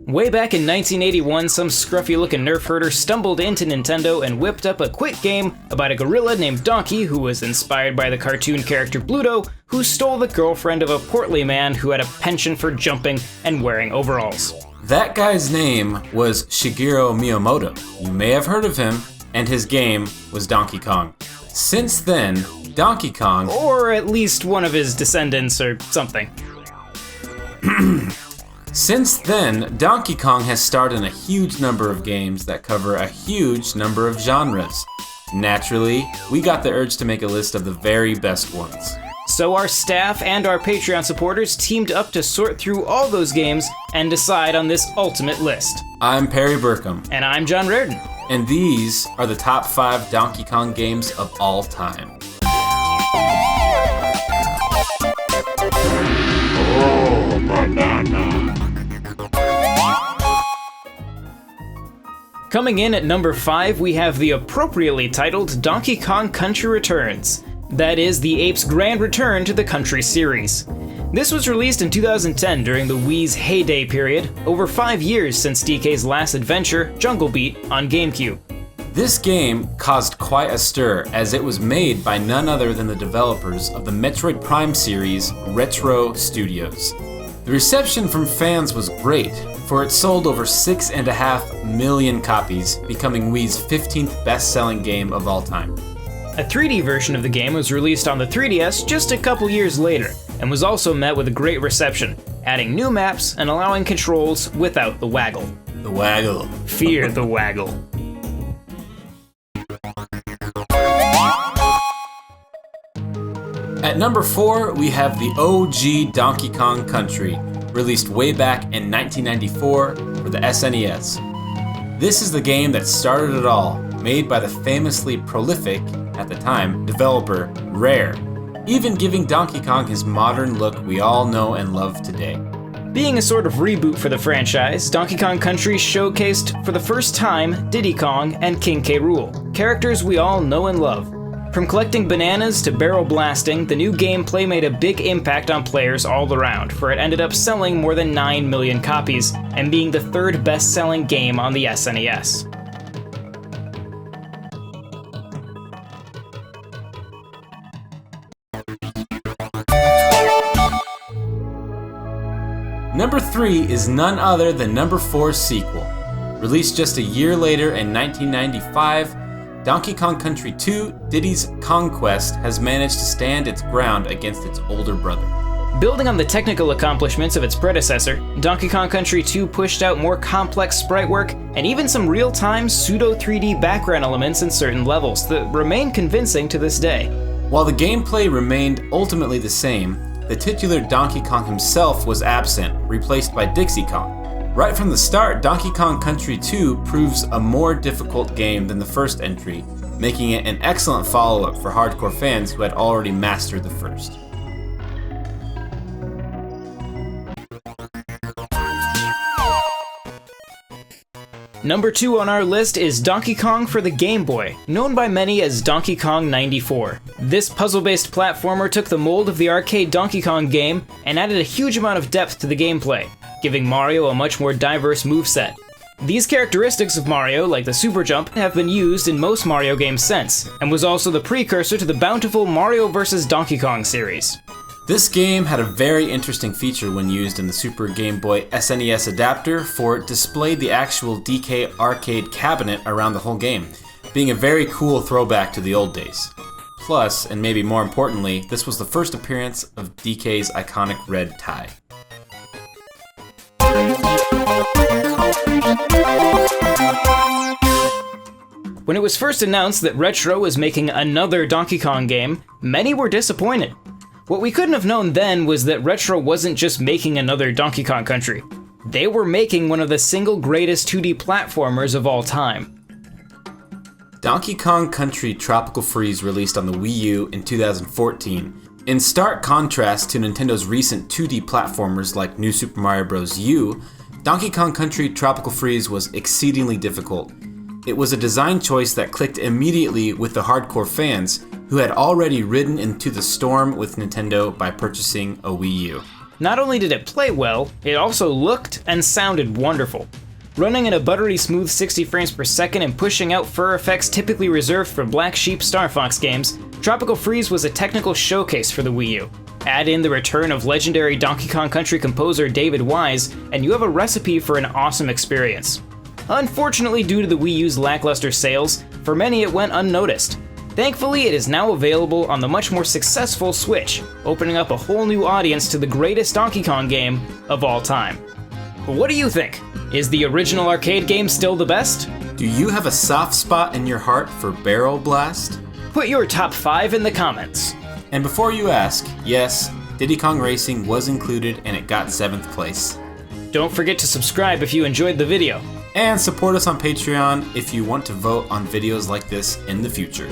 Way back in 1981, some scruffy-looking nerf herder stumbled into Nintendo and whipped up a quick game about a gorilla named Donkey who was inspired by the cartoon character Bluto, who stole the girlfriend of a portly man who had a penchant for jumping and wearing overalls. That guy's name was Shigeru Miyamoto. You may have heard of him, and his game was Donkey Kong. Since then, Donkey Kong... Or at least one of his descendants or something. Since then, Donkey Kong has starred in a huge number of games that cover a huge number of genres. Naturally, we got the urge to make a list of the very best ones. So our staff and our Patreon supporters teamed up to sort through all those games and decide on this ultimate list. I'm Perry Burkham. And I'm John Reardon. And these are the top 5 Donkey Kong games of all time. Oh, banana. Coming in at number 5, we have the appropriately titled Donkey Kong Country Returns. That is, the ape's grand return to the Country series. This was released in 2010 during the Wii's heyday period, over 5 years since DK's last adventure, Jungle Beat, on GameCube. This game caused quite a stir as it was made by none other than the developers of the Metroid Prime series, Retro Studios. The reception from fans was great, for it sold over 6.5 million copies, becoming Wii's 15th best-selling game of all time. A 3D version of the game was released on the 3DS just a couple years later, and was also met with a great reception, adding new maps and allowing controls without the waggle. The waggle. Fear the waggle. At number 4, we have the OG Donkey Kong Country, released way back in 1994 for the SNES. This is the game that started it all, made by the famously prolific, at the time, developer Rare, even giving Donkey Kong his modern look we all know and love today. Being a sort of reboot for the franchise, Donkey Kong Country showcased for the first time Diddy Kong and King K. Rool, characters we all know and love. From collecting bananas to barrel blasting, the new gameplay made a big impact on players all around, for it ended up selling more than 9 million copies, and being the 3rd best-selling game on the SNES. Number 3 is none other than number 4's sequel. Released just a year later in 1995, Donkey Kong Country 2: Diddy's Conquest has managed to stand its ground against its older brother. Building on the technical accomplishments of its predecessor, Donkey Kong Country 2 pushed out more complex sprite work and even some real-time pseudo-3D background elements in certain levels that remain convincing to this day. While the gameplay remained ultimately the same, the titular Donkey Kong himself was absent, replaced by Dixie Kong. Right from the start, Donkey Kong Country 2 proves a more difficult game than the first entry, making it an excellent follow-up for hardcore fans who had already mastered the first. Number 2 on our list is Donkey Kong for the Game Boy, known by many as Donkey Kong 94. This puzzle-based platformer took the mold of the arcade Donkey Kong game and added a huge amount of depth to the gameplay, giving Mario a much more diverse moveset. These characteristics of Mario, like the super jump, have been used in most Mario games since, and was also the precursor to the bountiful Mario vs. Donkey Kong series. This game had a very interesting feature when used in the Super Game Boy SNES adapter, for it displayed the actual DK arcade cabinet around the whole game, being a very cool throwback to the old days. Plus, and maybe more importantly, this was the first appearance of DK's iconic red tie. When it was first announced that Retro was making another Donkey Kong game, many were disappointed. What we couldn't have known then was that Retro wasn't just making another Donkey Kong Country. They were making one of the single greatest 2D platformers of all time. Donkey Kong Country Tropical Freeze released on the Wii U in 2014. In stark contrast to Nintendo's recent 2D platformers like New Super Mario Bros. U, Donkey Kong Country Tropical Freeze was exceedingly difficult. It was a design choice that clicked immediately with the hardcore fans who had already ridden into the storm with Nintendo by purchasing a Wii U. Not only did it play well, it also looked and sounded wonderful. Running in a buttery smooth 60 frames per second and pushing out fur effects typically reserved for Black Sheep Star Fox games, Tropical Freeze was a technical showcase for the Wii U. Add in the return of legendary Donkey Kong Country composer David Wise, and you have a recipe for an awesome experience. Unfortunately, due to the Wii U's lackluster sales, for many it went unnoticed. Thankfully, it is now available on the much more successful Switch, opening up a whole new audience to the greatest Donkey Kong game of all time. What do you think? Is the original arcade game still the best? Do you have a soft spot in your heart for Barrel Blast? Put your top 5 in the comments. And before you ask, yes, Diddy Kong Racing was included and it got 7th place. Don't forget to subscribe if you enjoyed the video. And support us on Patreon if you want to vote on videos like this in the future.